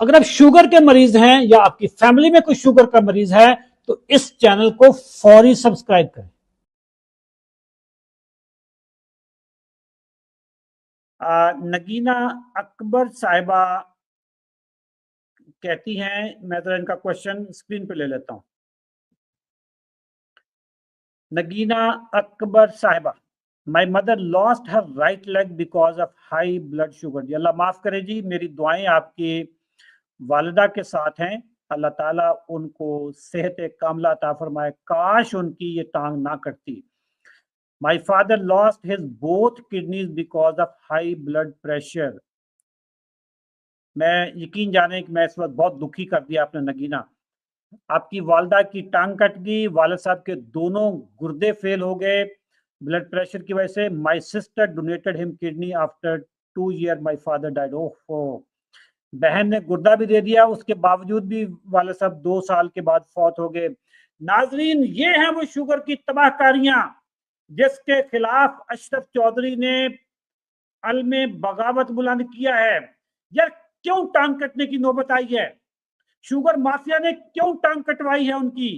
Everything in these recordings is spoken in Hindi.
अगर आप शुगर के मरीज हैं या आपकी फैमिली में कोई शुगर का मरीज है तो इस चैनल को फौरी सब्सक्राइब करें। नगीना अकबर साहिबा कहती हैं, मैं तो इनका क्वेश्चन स्क्रीन पे ले लेता हूं। Nagina Akbar Sahiba, my mother lost her right leg because of high blood sugar. जी अल्लाह माफ करे जी, मेरी दुआएं आपकी वालिदा के साथ हैं। अल्लाह ताला उनको सेहत कामला अता फरमाए, काश उनकी ये टांग ना कटती। My father lost his both kidneys because of high blood pressure. मैं यकीन जाने कि मैं इस वक्त बहुत दुखी कर दिया आपने नगीना। आपकी वालदा की टांग कट गई, वालिद साहब के दोनों गुर्दे फेल हो गए ब्लड प्रेशर की वजह से। My sister donated him kidney after 2 years my father died. ओहो, बहन ने गुर्दा भी दे दिया, उसके बावजूद भी वालिद साहब 2 साल के बाद फौत हो गए। नाजरीन, ये हैं वो शुगर की तबाहकारियां जिसके खिलाफ अशरफ चौधरी ने अलमे बगावत बुलंद किया है। यार क्यों टांग कटने की नौबत आई है? शुगर माफिया ने क्यों टांग कटवाई है उनकी?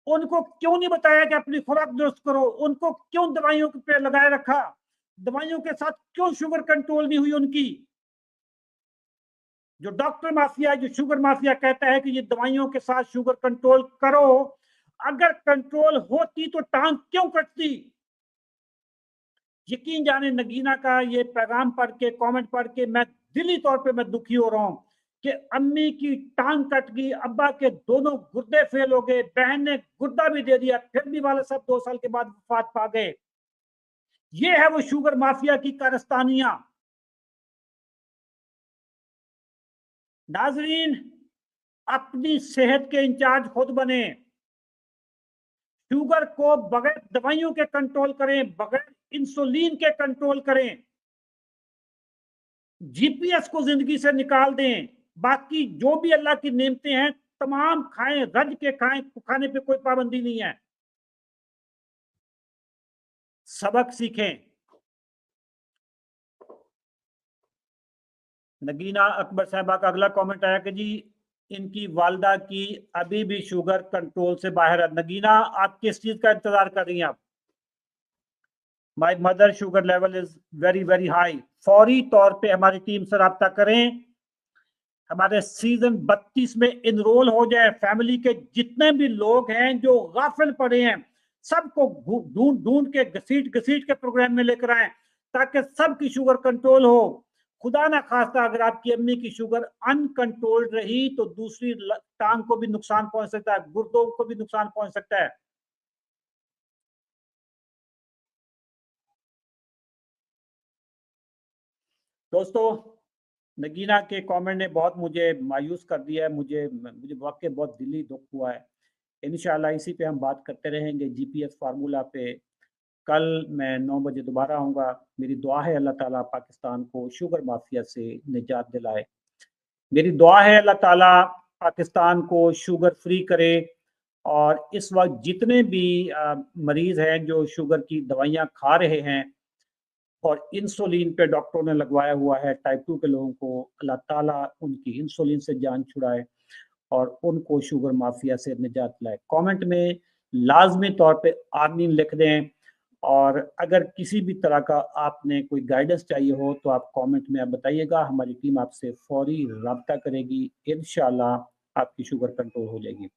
उनको क्यों नहीं बताया कि अपनी खुराक दुरुस्त करो? उनको क्यों दवाइयों पे लगाए रखा? दवाइयों के साथ क्यों शुगर कंट्रोल नहीं हुई उनकी? जो डॉक्टर माफिया, जो शुगर माफिया कहता है कि ये दवाइयों के साथ शुगर कंट्रोल करो, अगर कंट्रोल होती तो टांग क्यों कटती? यकीन जाने नगीना का ये पैगाम पढ़ के, कमेंट पढ़ के मैं दिली तौर पे मैं दुखी हो रहा हूं कि अम्मी की टांग कट गई, अब्बा के दोनों गुर्दे फेल हो गए, बहन ने गुर्दा भी दे दिया, फिर भी वाले सब 2 साल के बाद वफात पा गए। ये है वो शुगर माफिया की कारस्तानियां। नाजरीन, अपनी सेहत के इंचार्ज खुद बने। शुगर को बगैर दवाइयों के कंट्रोल करें, बगैर इंसुलिन के कंट्रोल करें। जीपीएस को जिंदगी से निकाल दें। बाकी जो भी अल्लाह की नेमतें हैं तमाम खाएं, रज के खाएं, खाने पे कोई पाबंदी नहीं है। सबक सीखें। नगीना अकबर साहबा का अगला कमेंट आया कि जी इनकी वालदा की अभी भी शुगर कंट्रोल से बाहर है। नगीना, आप किस चीज का इंतजार कर रही हैं? आप, my mother sugar level is very very high. फौरी तौर पे हमारी टीम से रब्ता करें, हमारे सीजन 32 में इनरोल हो जाए। फैमिली के जितने भी लोग हैं जो गाफिल पड़े हैं, सबको ढूंढ ढूंढ के घसीट घसीट के प्रोग्राम में लेकर आए ताकि सबकी शुगर कंट्रोल हो। खुदा ना खास्ता अगर आपकी अम्मी की शुगर अनकंट्रोल्ड रही तो दूसरी टांग को भी नुकसान पहुंच सकता है, गुर्दों को भी नुकसान पहुंच सकता है। दोस्तों, नगीना के कमेंट ने बहुत मुझे मायूस कर दिया है। मुझे मुझे वाकई बहुत दिली दुख हुआ है। इंशाल्लाह इसी पे हम बात करते रहेंगे, जीपीएस फार्मूला पे। कल मैं 9 बजे दोबारा आऊँगा। मेरी दुआ है अल्लाह ताला पाकिस्तान को शुगर माफिया से निजात दिलाए। मेरी दुआ है अल्लाह ताला पाकिस्तान को शुगर फ्री करे। और इस वक्त जितने भी मरीज हैं जो शुगर की दवाइयाँ खा रहे हैं और इंसुलिन पे डॉक्टरों ने लगवाया हुआ है, टाइप 2 के लोगों को अल्लाह ताला उनकी इंसुलिन से जान छुड़ाए और उनको शुगर माफिया से निजात दिलाए। कमेंट में लाजमी तौर पे आमीन लिख दें। और अगर किसी भी तरह का आपने कोई गाइडेंस चाहिए हो तो आप कमेंट में आप बताइएगा, हमारी टीम आपसे फौरी रब्ता करेगी। इंशाल्लाह आपकी शुगर कंट्रोल हो जाएगी।